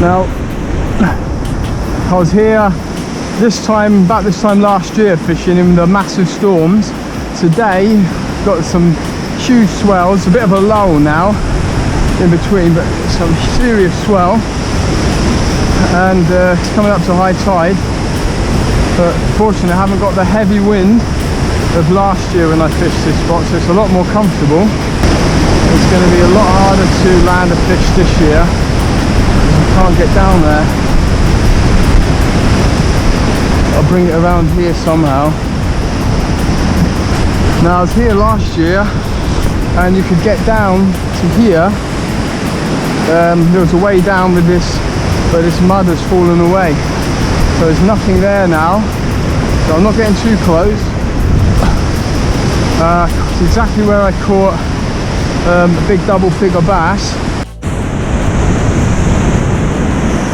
Now, I was here about this time last year fishing in the massive storms. Today, got some huge swells, a bit of a lull now in between, but some serious swell. And it's coming up to high tide. But fortunately, I haven't got the heavy wind of last year when I fished this spot, so it's a lot more comfortable. It's going to be a lot harder to land a fish this year because you can't get down there. I'll bring it around here somehow. Now, I was here last year and you could get down to here. There was a way down with this, but this mud has fallen away. So there's nothing there now. So I'm not getting too close. It's exactly where I caught a big double-figure bass.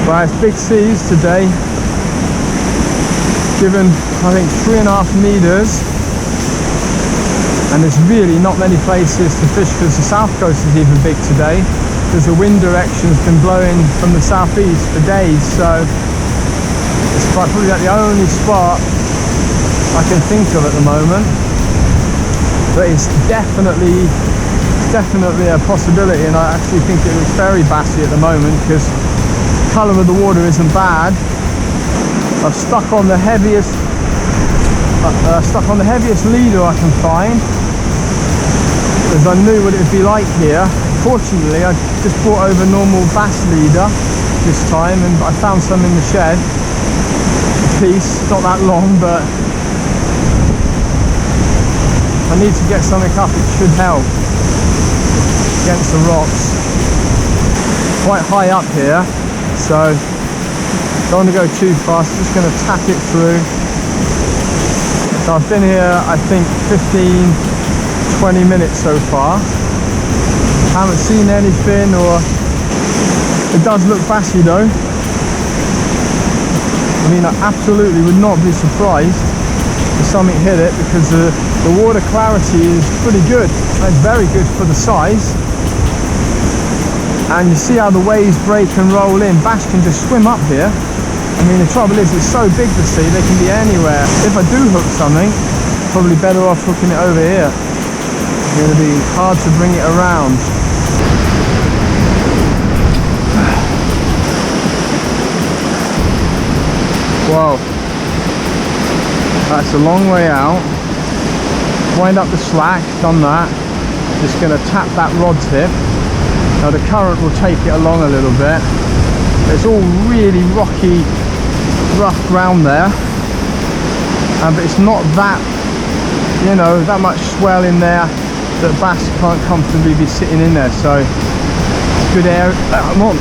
But it's big seas today, given I think 3.5 meters, and there's really not many places to fish because the south coast is even big today because the wind direction's been blowing from the southeast for days. So it's probably like the only spot I can think of at the moment. But it's definitely a possibility, and I actually think it looks very bassy at the moment because the colour of the water isn't bad. I've stuck on the heaviest leader I can find because I knew what it would be like here. Fortunately, I just brought over normal bass leader this time, and I found some in the shed. A piece, not that long, but I need to get something up. It should help against the rocks. Quite high up here, so don't want to go too fast. Just going to tack it through. So I've been here, I think 15-20 minutes so far. Haven't seen anything, or it does look bassy though. I mean, I absolutely would not be surprised if something hit it because the water clarity is pretty good. It's very good for the size. And you see how the waves break and roll in. Bass can just swim up here. I mean, the trouble is, it's so big the sea, they can be anywhere. If I do hook something, probably better off hooking it over here. It's going to be hard to bring it around. Whoa, that's a long way out. Wind up the slack, done that. Just going to tap that rod tip. Now the current will take it along a little bit. It's all really rocky, rough ground there, but it's not that, you know, that much swell in there that bass can't comfortably be sitting in there. So it's good air. I'm on.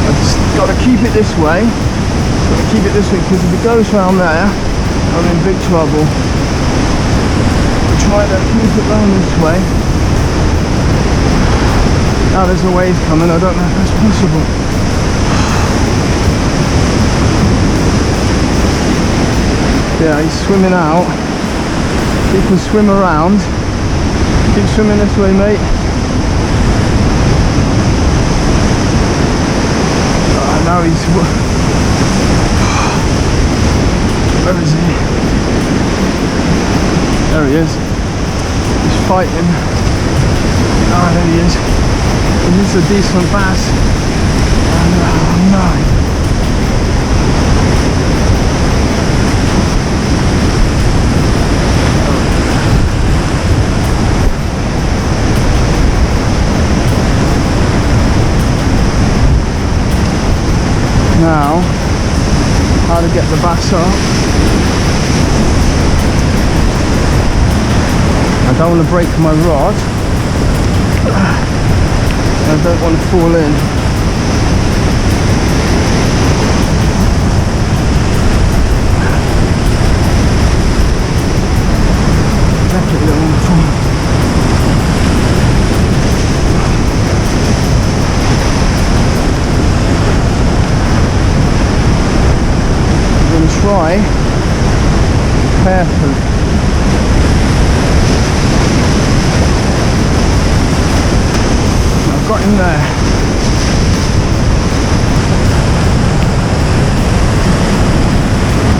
I just got to keep it this way. Got to keep it this way because if it goes round there, I'm in big trouble. Try to keep it round this way. Now there's a wave coming. I don't know if that's possible. Yeah, he's swimming out. He can swim around. Keep swimming this way, mate. Now he's... Where is he? There he is. He's fighting. Ah, there he is. This is a decent bass. Oh no. Now, how to get the bass up. I don't want to break my rod. I don't want to fall in. Definitely don't want to fall. I'm going to try carefully. got him there.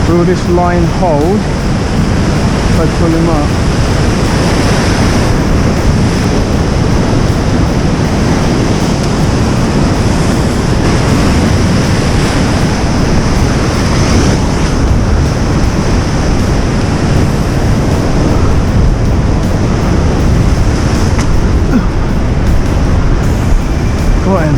Will this line hold if I pull him up? Got him.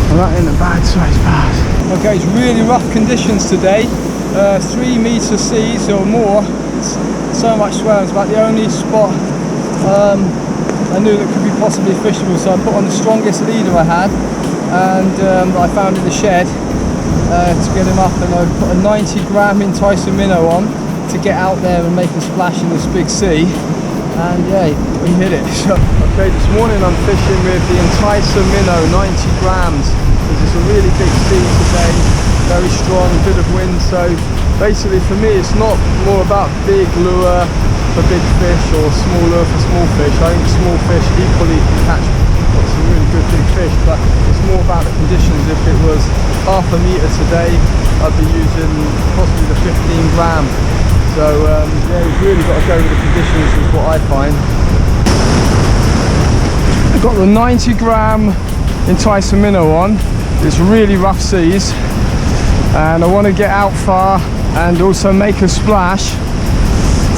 Well, that ain't a bad size bass. Okay, it's really rough conditions today. 3 meter seas or more. It's so much swell. It's about the only spot I knew that could be possibly fishable. So I put on the strongest leader I had, and I found in the shed to get him up. And I put a 90-gram Enticer Minnow on to get out there and make a splash in this big sea. And yeah, we hit it. Okay, this morning I'm fishing with the Enticer Minnow, 90 grams. It's a really big sea today, very strong, bit of wind. So basically for me it's not more about big lure for big fish or small lure for small fish. I think small fish equally can catch some really good big fish, but it's more about the conditions. If it was half a meter today, I'd be using possibly the 15 gram. So yeah, you've really got to go with the conditions is what I find. I've got the 90 gram Enticer Minnow on. It's really rough seas and I want to get out far and also make a splash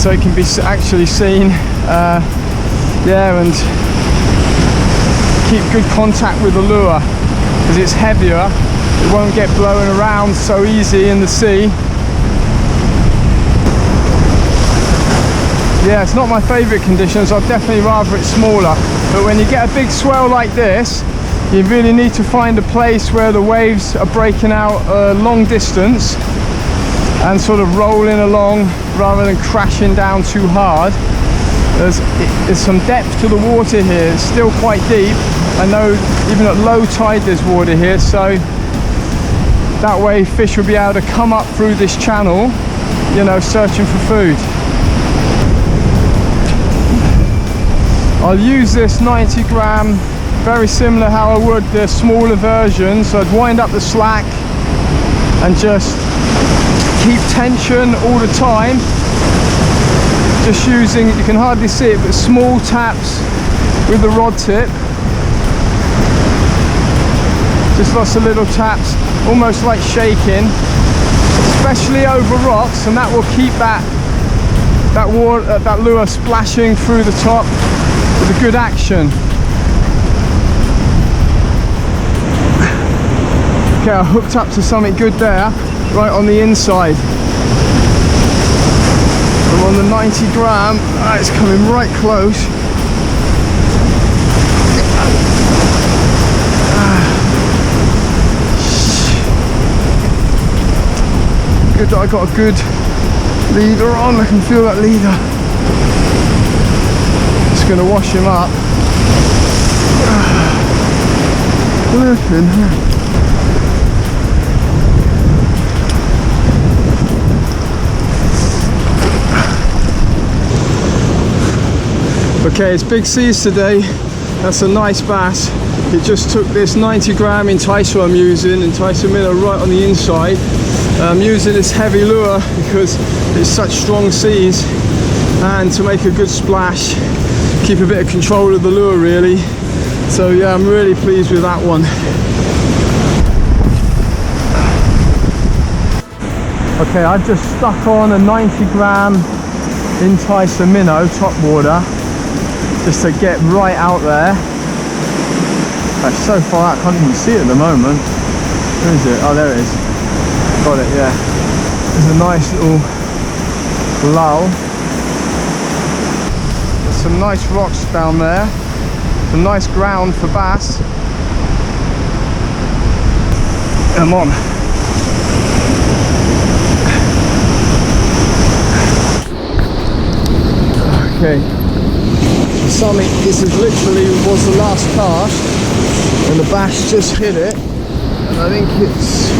so it can be actually seen, yeah, and keep good contact with the lure because it's heavier. It won't get blown around so easy in the sea. Yeah, it's not my favourite conditions. I'd definitely rather it smaller, but when you get a big swell like this, you really need to find a place where the waves are breaking out a long distance and sort of rolling along rather than crashing down too hard. There's some depth to the water here. It's still quite deep. I know even at low tide there's water here, so that way fish will be able to come up through this channel, you know, searching for food. I'll use this 90 gram very similar how I would the smaller version. So I'd wind up the slack and just keep tension all the time, just using, you can hardly see it, but small taps with the rod tip, just lots of little taps, almost like shaking, especially over rocks, and that will keep that lure splashing through the top with a good action. Okay, I hooked up to something good there, right on the inside. I'm on the 90 gram, it's coming right close. Good that I got a good leader on, I can feel that leader. Just gonna wash him up. Flipping. Okay, it's big seas today. That's a nice bass. It just took this 90 gram Enticer I'm using, Enticer Minnow, right on the inside. I'm using this heavy lure because it's such strong seas, and to make a good splash, keep a bit of control of the lure really. So yeah, I'm really pleased with that one. Okay, I've just stuck on a 90 gram Enticer Minnow top water, just to get right out there. It's so far out, I can't even see it at the moment. Where is it? Oh, there it is. Got it, yeah. There's a nice little lull. There's some nice rocks down there. Some nice ground for bass. Come on. Okay. Something, this is literally was the last cast and the bass just hit it, and I think it's,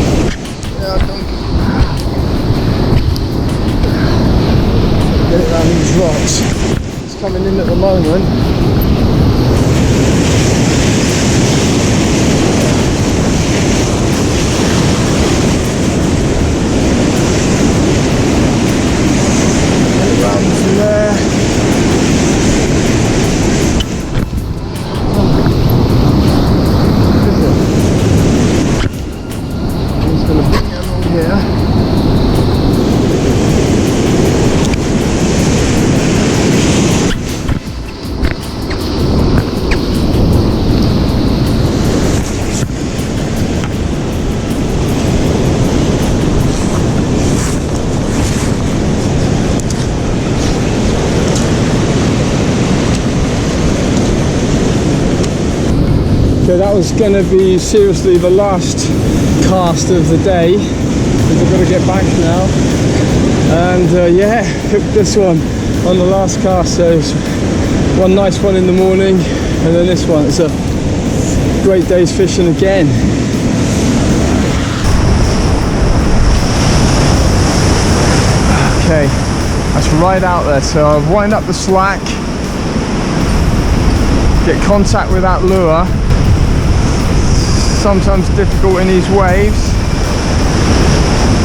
yeah, I don't get it around these rocks. It's coming in at the moment. So that was going to be seriously the last cast of the day, because I've got to get back now. And yeah, hooked this one on the last cast. So it's one nice one in the morning, and then this one. It's a great day's fishing again. Okay, that's right out there. So I've wind up the slack, get contact with that lure. Sometimes difficult in these waves,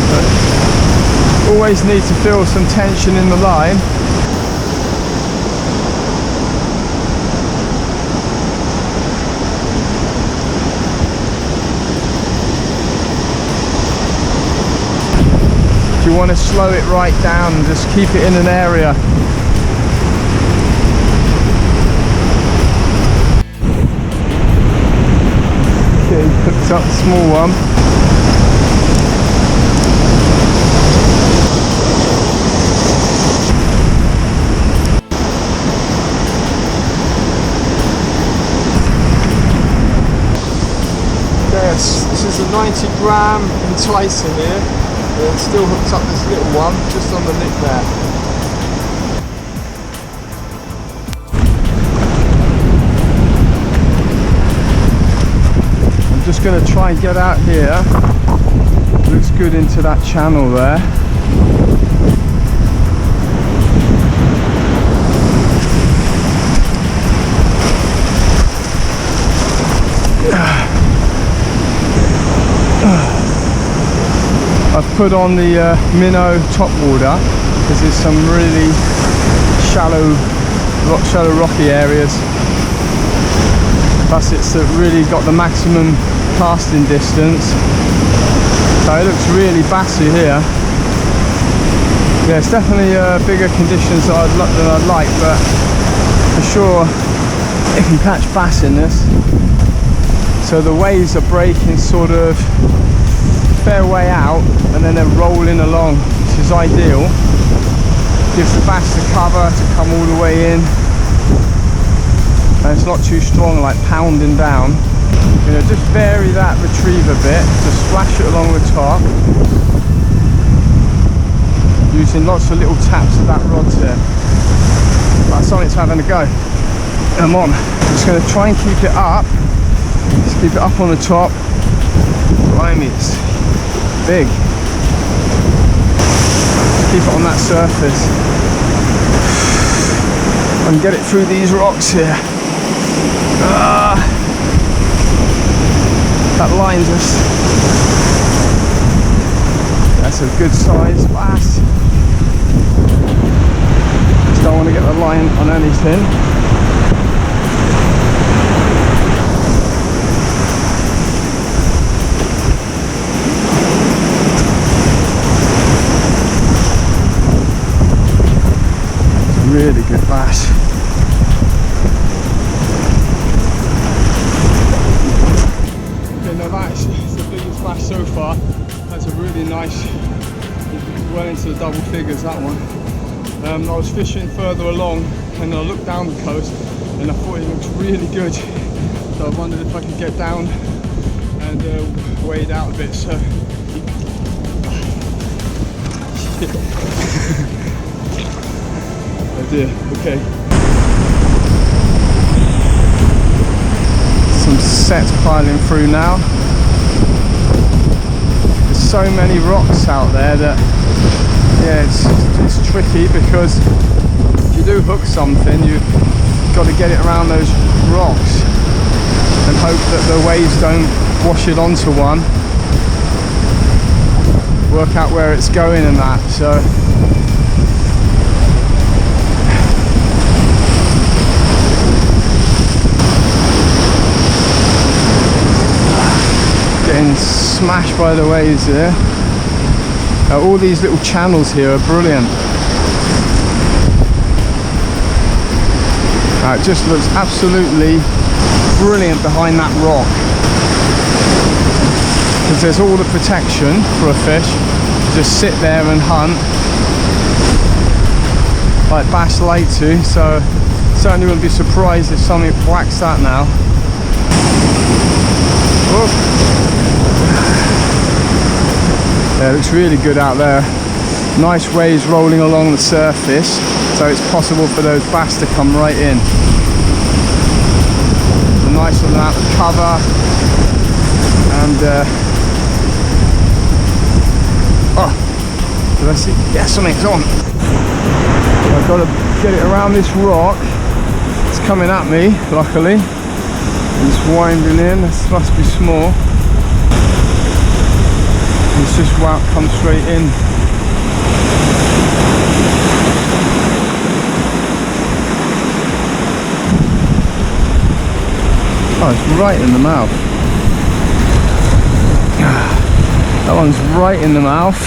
but always need to feel some tension in the line. You want to slow it right down and just keep it in an area. Okay, hooked up the small one. Okay, this is a 90-gram Enticer here. It still hooks up this little one just on the lip there. I'm just going to try and get out here. Looks good into that channel there. I've put on the Minnow top water because there's some really shallow rocky areas. Plus it's really got the maximum casting distance. So it looks really bassy here. Yeah, it's definitely bigger conditions than I'd like, but for sure you can catch bass in this. So the waves are breaking sort of fair way out, and then they're rolling along, which is ideal. Gives the bass the cover to come all the way in, and it's not too strong, like pounding down. You know, just vary that retrieve a bit, just splash it along the top, using lots of little taps of that rod here. That's on, it's having a go. Come on, I'm just going to try and keep it up. Just keep it up on the top. Blimey, it's big. Keep it on that surface. I can get it through these rocks here. That lines us. That's a good size bass. Just don't want to get the line on anything. Really good bass. Okay, now that's the biggest bass so far. That's a really nice, well into the double figures, that one. I was fishing further along and I looked down the coast and I thought it looked really good. So I wondered if I could get down and wade out a bit. So oh dear, okay. Some sets piling through now. There's so many rocks out there that, yeah, it's tricky, because if you do hook something, you've got to get it around those rocks and hope that the waves don't wash it onto one. Work out where it's going and that, so. Getting smashed by the waves here. All these little channels here are brilliant. It just looks absolutely brilliant behind that rock, because there's all the protection for a fish. Just sit there and hunt like bass like to. So certainly wouldn't be surprised if something whacks that now. Whoop. Yeah, it looks really good out there. Nice waves rolling along the surface, so it's possible for those bass to come right in. A nice little amount of cover, and oh, did I see? Yeah, something's on. I've got to get it around this rock. It's coming at me, luckily. It's winding in. This must be small. It's just come straight in. Oh, it's right in the mouth. That one's right in the mouth.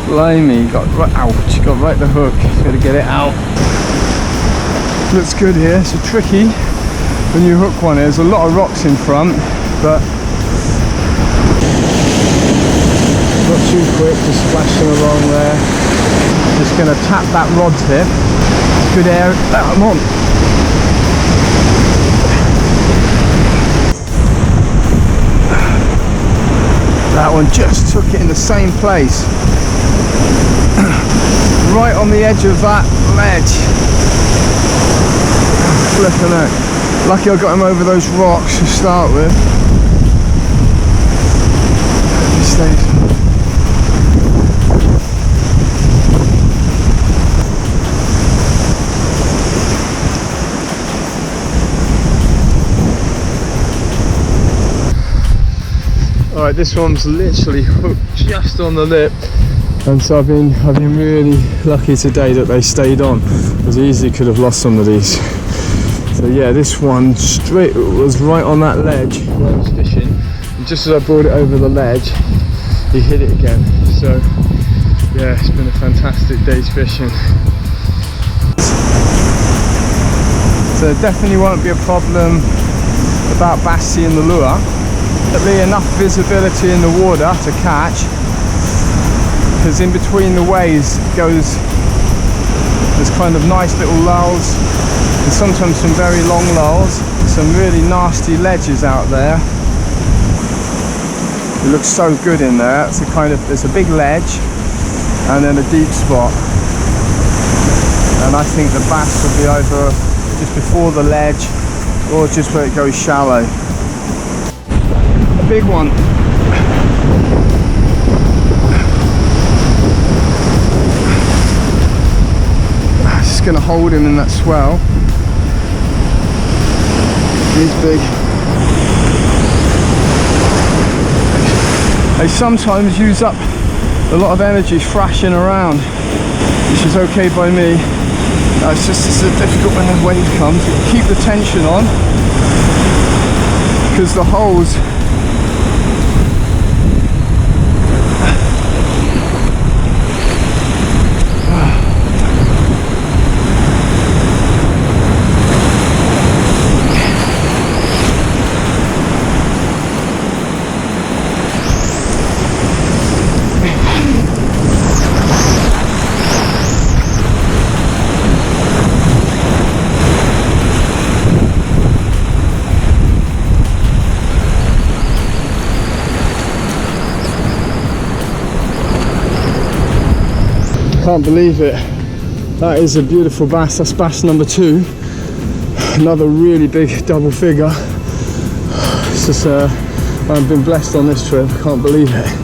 Blimey, got right, ouch, got right the hook. Got to get it out. Looks good here. It's tricky when you hook one. There's a lot of rocks in front, but not too quick, just splashing along there. Just going to tap that rod tip. Good air. I'm on. That one just took it in the same place. Right on the edge of that ledge. Flipping out. Lucky I got him over those rocks to start with. He stays. Alright, this one's literally hooked just on the lip, and so I've been really lucky today that they stayed on, because I easily could have lost some of these. So yeah, this one straight was right on that ledge where I was fishing, and just as I brought it over the ledge, he hit it again. So yeah, it's been a fantastic day's fishing. So there definitely won't be a problem about bass seeing the lure. There'll be enough visibility in the water to catch, because in between the waves there's kind of nice little lulls, and sometimes some very long lulls, some really nasty ledges out there. It looks so good in there. It's there's a big ledge and then a deep spot, and I think the bass will be either just before the ledge or just where it goes shallow. Big one. Just going to hold him in that swell. He's big. They sometimes use up a lot of energy thrashing around, which is okay by me. It's just difficult when the wave comes. You keep the tension on, because the holes can't believe it. That is a beautiful bass. That's bass number 2. Another really big double figure. It's just I've been blessed on this trip. Can't believe it.